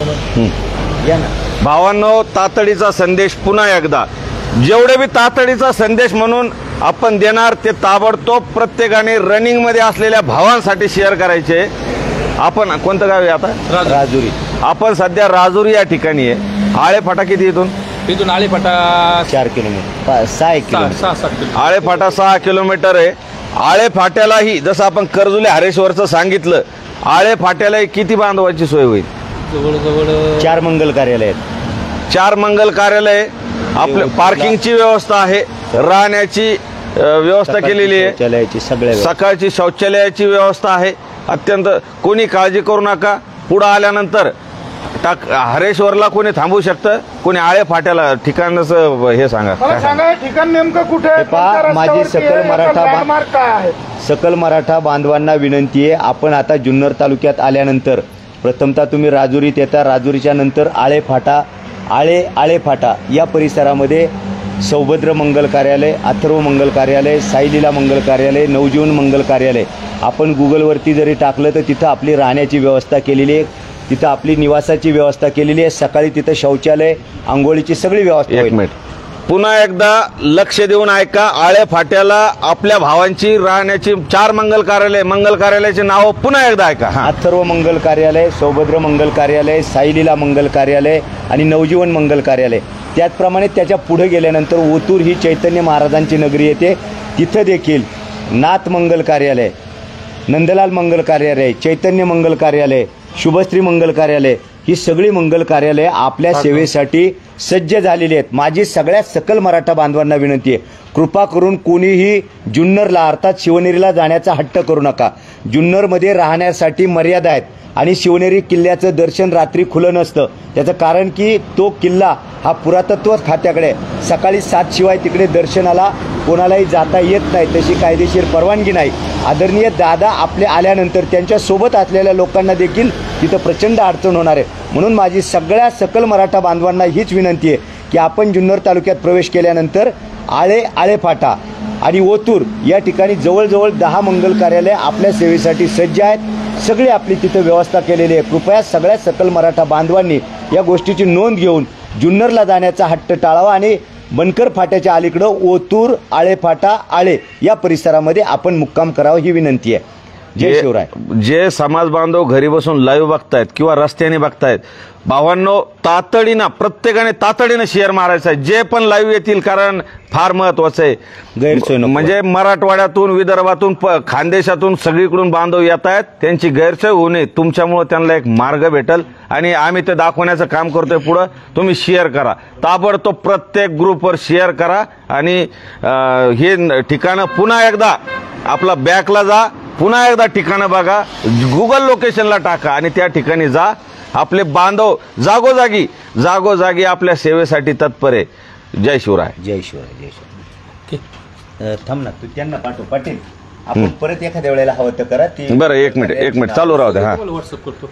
या ना भावांनो, तातडीचा संदेश पुन्हा एकदा, जेवढे बी तातडीचा संदेश म्हणून आपण देणार ते ताबडतोब प्रत्येकाने रनिंग मध्ये असलेल्या भावांसाठी शेअर करायचे। आपण कोणतं गाव आहे आता? राजुरी। आपण सध्या राजुरी या ठिकाणी आहे। आळेफाटा किती इथून Alephata 4 kilometre 6 kilometre Alephata 6 kilometre आहे। आळेफाट्यालाही जसं आपण कर्जुले हरेश्वरचं सांगितलं, आळेफाट्यालाही किती बांधवाची सोय होईल? जवळजवळ 4 मंगल कार्यालय आहेत। 4 मंगल कार्यालय, आपल्या पार्किंगची व्यवस्था आहे, राहण्याची व्यवस्था केलेली आहे, शौचालयाची सगळ्या सकाळची शौचालयाची व्यवस्था आहे। अत्यंत कोणी काळजी करू नका, पुढे आल्यानंतर हरेश्वरला कोणी थांबू शकतं, कोणी आळेफाट्याला ठिकाणाचं हे सांगा ठिकाण नेमकं कुठे आहे? पहा, माझी सकल मराठा बांधवांना विनंती आहे, आपण आता जुन्नर तालुक्यात आल्यानंतर प्रथमतः तुम्ही राजुरीत येता, राजुरीच्या नंतर आळेफाटा या परिसरामध्ये सौभद्र मंगल कार्यालय, अथर्व मंगल कार्यालय, साईलीला मंगल कार्यालय, नवजीवन मंगल कार्यालय, आपण गुगलवरती जरी टाकलं तर तिथं आपली राहण्याची व्यवस्था केलेली आहे, तिथं आपली निवासाची व्यवस्था केलेली आहे, सकाळी तिथं शौचालय, आंघोळीची सगळी व्यवस्था। एक मिनिट, पुन्हा एकदा लक्ष देऊन ऐका। आळेफाट्याला आपल्या भावांची राहण्याची 4 मंगल कार्यालयाचे नाव पुन्हा एकदा ऐका। अथर्व मंगल कार्यालय, सौभद्र मंगल कार्यालय, साईलीला मंगल कार्यालय आणि नवजीवन मंगल कार्यालय। त्याचप्रमाणे त्याच्या पुढे गेल्यानंतर ओतूर ही चैतन्य महाराजांची नगरी येते, तिथं देखील नाथ मंगल कार्यालय, नंदलाल मंगल कार्यालय, चैतन्य मंगल कार्यालय, शुभश्री मंगल कार्यालय, ही सगळी मंगल कार्यालय आपल्या सेवेसाठी सज्ज झालेली आहेत। माझी सगळ्या सकल मराठा बांधवांना विनंती आहे, कृपा करून कोणीही जुन्नरला अर्थात शिवनेरीला जाण्याचा हट्ट करू नका। जुन्नरमध्ये राहण्यासाठी मर्यादा आहेत आणि शिवनेरी किल्ल्याचं दर्शन रात्री खुलं नसतं। त्याचं कारण की तो किल्ला हा पुरातत्व खात्याकडे, सकाळी 7 शिवाय तिकडे दर्शनाला कोणालाही जाता येत नाही, तशी कायदेशीर परवानगी नाही। आदरणीय दादा आपले आल्यानंतर त्यांच्या सोबत असलेल्या लोकांना देखील तिथं प्रचंड अडचण होणार आहे। म्हणून माझी सगळ्या सकल मराठा बांधवांना हीच विनंती आहे की आपण जुन्नर तालुक्यात प्रवेश केल्यानंतर आळेफाटा आणि ओतूर या ठिकाणी जवळजवळ 10 मंगल कार्यालय आपल्या सेवेसाठी सज्ज आहेत, सगळी आपली तिथं व्यवस्था केलेली आहे। कृपया सगळ्या सकल मराठा बांधवांनी या गोष्टीची नोंद घेऊन जुन्नरला जाण्याचा हट्ट टाळावा आणि बनकर फाट्याच्या अलीकडं ओतूर, आळेफाटा, आळे या परिसरामध्ये आपण मुक्काम करावा ही विनंती आहे। जय शिवराय। जे समाज बांधव घरी बसून लाईव्ह बघतायत किंवा रस्त्याने बघतायत, भावांनो, प्रत्येकाने तातडीनं शेअर मारायचा आहे, जे पण लाईव्ह येतील, कारण फार महत्वाचं आहे। गैरसोय नको। म्हणजे मराठवाड्यातून, विदर्भातून, खानदेशातून सगळीकडून बांधव येत आहेत, त्यांची गैरसोय होऊ नये, तुमच्यामुळे त्यांना एक मार्ग भेटल आणि आम्ही ते दाखवण्याचं काम करतोय। पुढं तुम्ही शेअर करा, ताबडतोब प्रत्येक ग्रुपवर शेअर करा आणि हे ठिकाणं पुन्हा एकदा आपला बॅकला जा, पुन्हा एकदा ठिकाणं बघा, गुगल लोकेशनला टाका आणि त्या ठिकाणी जा। आपले बांधव जागोजागी आपल्या सेवेसाठी तत्पर आहे। जय शिवराय। जय शिवराय। जय शिवराय। थांब ना, तू त्यांना पाठव पाटील, आपण परत एखाद्या वेळेला हवं तर करा ती। बरं, एक मिनिट चालू राहू द्या। व्हॉट्सअप करतो।